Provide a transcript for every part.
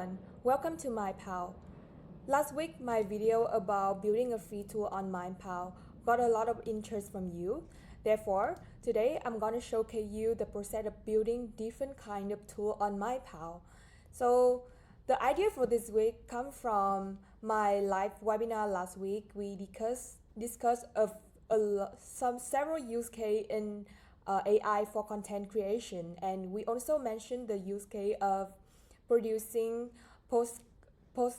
everyone, welcome to MindPal. Last week, my video about building a free tool on MindPal got a lot of interest from you. Therefore, today I'm going to showcase you the process of building different kind of tool on MindPal. So, the idea for this week come from my live webinar last week. We discussed several use case in AI for content creation, and we also mentioned the use case of producing postcard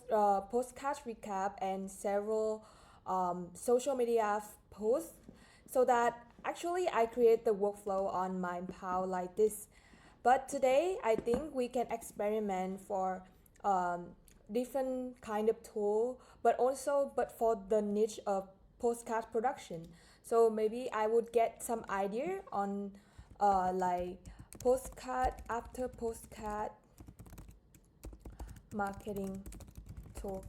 recap and several social media posts, so that actually I create the workflow on MindPal like this. But today I think we can experiment for different kind of tool, but for the niche of postcard production. So maybe I would get some idea on like postcard after postcard marketing tool.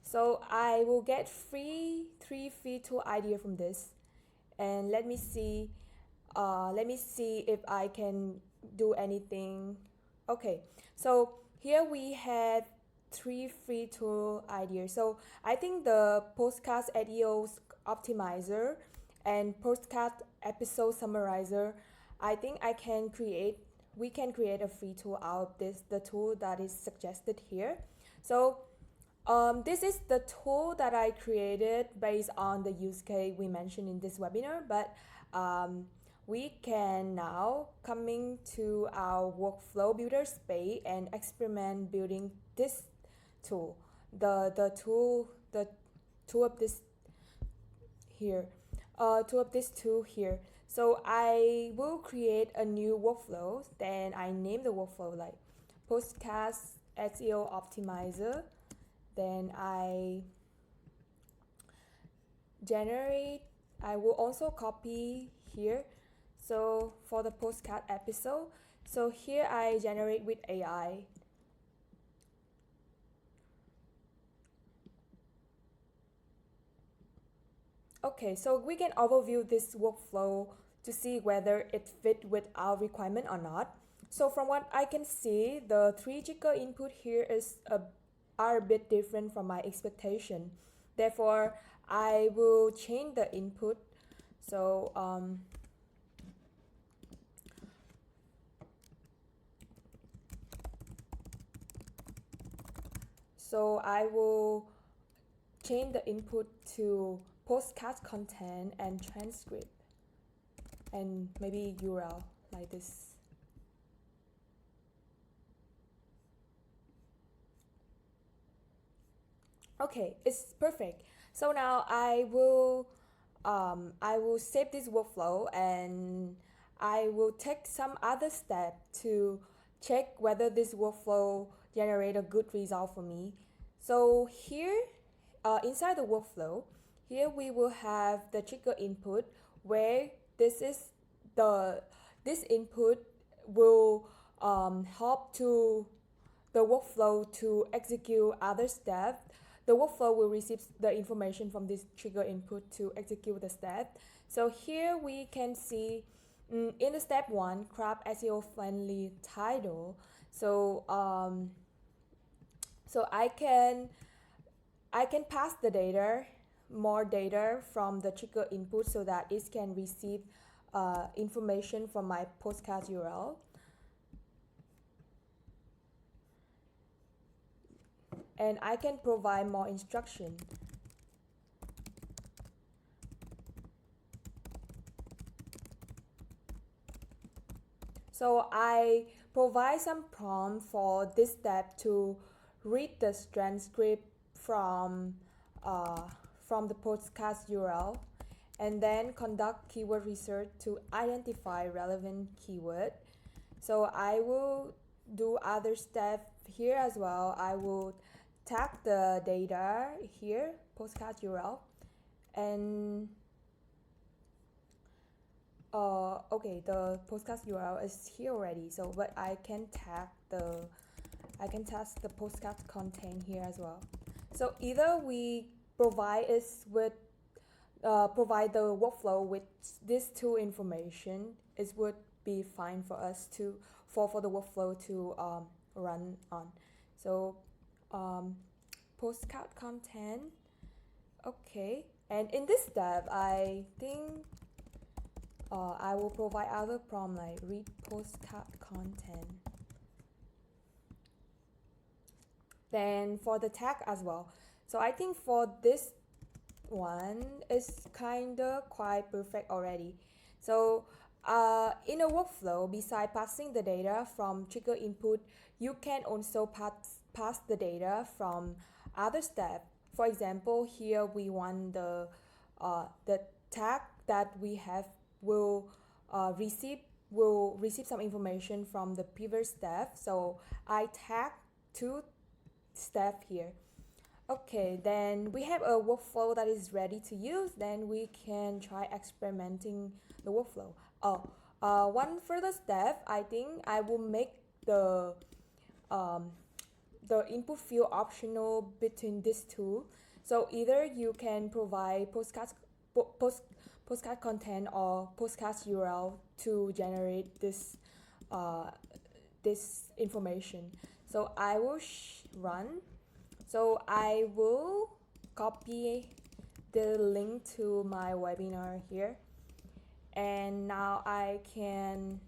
So I will get three free tool idea from this, and let me see if I can do anything. Okay, so here we had three free tool ideas. So I think the podcast SEO optimizer and podcast episode summarizer, I think we can create a free tool out of this, the tool that is suggested here. So this is the tool that I created based on the use case we mentioned in this webinar, but we can now coming to our workflow builder space and experiment building this tool, the tool of this here, So I will create a new workflow. Then I name the workflow like podcast SEO optimizer. Then I will also copy here. So for the postcard episode, so here I generate with AI. Okay, so we can overview this workflow to see whether it fit with our requirement or not. So from what I can see, the three trigger input here are a bit different from my expectation. Therefore, I will change the input. So I will change the input to postcard content and transcript, and maybe URL like this. Okay, it's perfect. So now I will save this workflow, and I will take some other step to check whether this workflow generate a good result for me. So here, inside the workflow, here we will have the trigger input, where this input will help to the workflow to execute other steps. The workflow will receive the information from this trigger input to execute the step. So here we can see in the step 1, craft SEO friendly title. So I can pass the more data from the trigger input, so that it can receive information from my postcard URL. And I can provide more instruction. So I provide some prompt for this step to read the transcript from the podcast URL, and then conduct keyword research to identify relevant keyword. So I will do other steps here as well. I will tag the data here, postcard URL, and okay, the postcard URL is here already. So, but I can tag the postcard content here as well. So either we provide the workflow with these two information, it would be fine for us for the workflow to run on. So um, postcard content. Okay, and in this step, I think I will provide other prompt like read postcard content. Then for the tag as well. So I think for this one is kinda quite perfect already. So in a workflow, beside passing the data from trigger input, you can also pass the data from other step. For example, here we want the tag that we have will receive some information from the previous step. So I tag two step here. Okay, then we have a workflow that is ready to use. Then we can try experimenting the workflow. Oh, one further step, I think I will make the um, the input field optional between these two. So either you can provide postcard content or postcard URL to generate uh, this information. So I will run. So I will copy the link to my webinar here, and now I can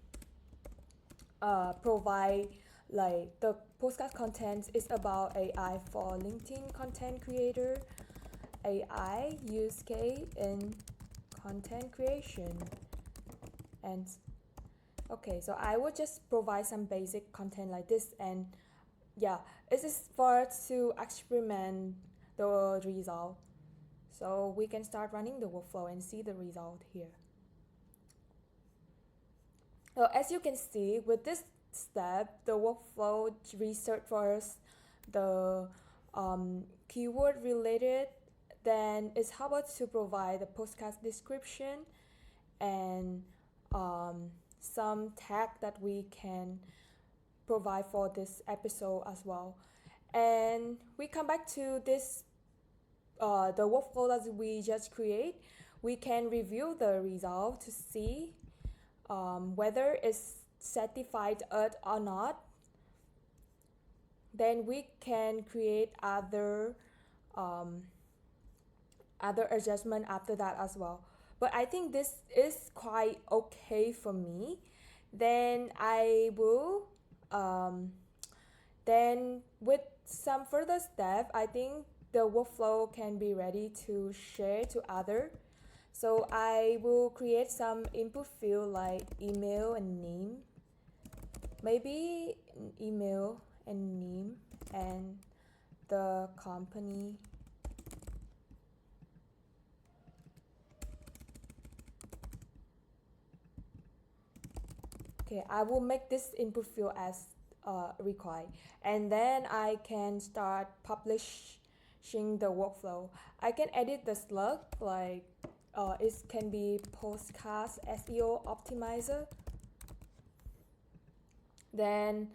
provide like the postcard content is about AI for LinkedIn content creator, AI use case in content creation. And okay, so I will just provide some basic content like this, and yeah, it is for to experiment the result. So we can start running the workflow and see the result here. So as you can see, with this step, the workflow research first the keyword related, then it's how about to provide the podcast description and some tag that we can provide for this episode as well. And we come back to this the workflow that we just create. We can review the result to see whether it's certified or not. Then we can create um, other adjustment after that as well. But I think this is quite okay for me. Then I will then with some further step, I think the workflow can be ready to share to other. So I will create some input field like email and name. Maybe email and name and the company. Okay, I will make this input field as required, and then I can start publishing the workflow. I can edit the slug like it can be postcast SEO optimizer. Then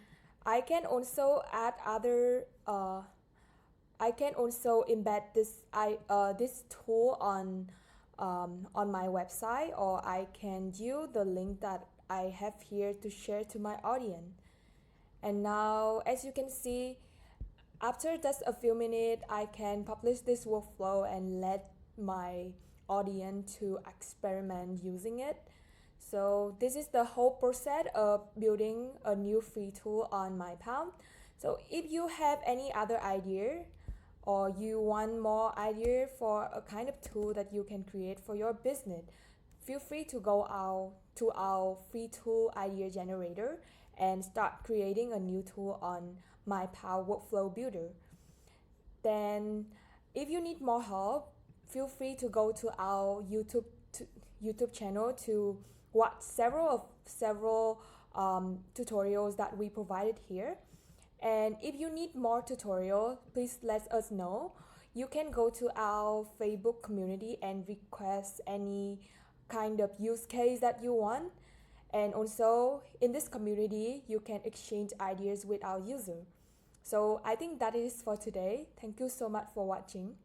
I can also add other I can also embed this tool on my website, or I can use the link that I have here to share to my audience. And now, as you can see, after just a few minutes, I can publish this workflow and let my audience to experiment using it. So this is the whole process of building a new free tool on MindPal. So if you have any other idea or you want more idea for a kind of tool that you can create for your business, feel free to go out to our free tool idea generator and start creating a new tool on MindPal Workflow Builder. Then if you need more help, feel free to go to our YouTube channel to watch several tutorials that we provided here. And if you need more tutorial, please let us know. You can go to our Facebook community and request any kind of use case that you want. And also in this community, you can exchange ideas with our user. So I think that is for today. Thank you so much for watching.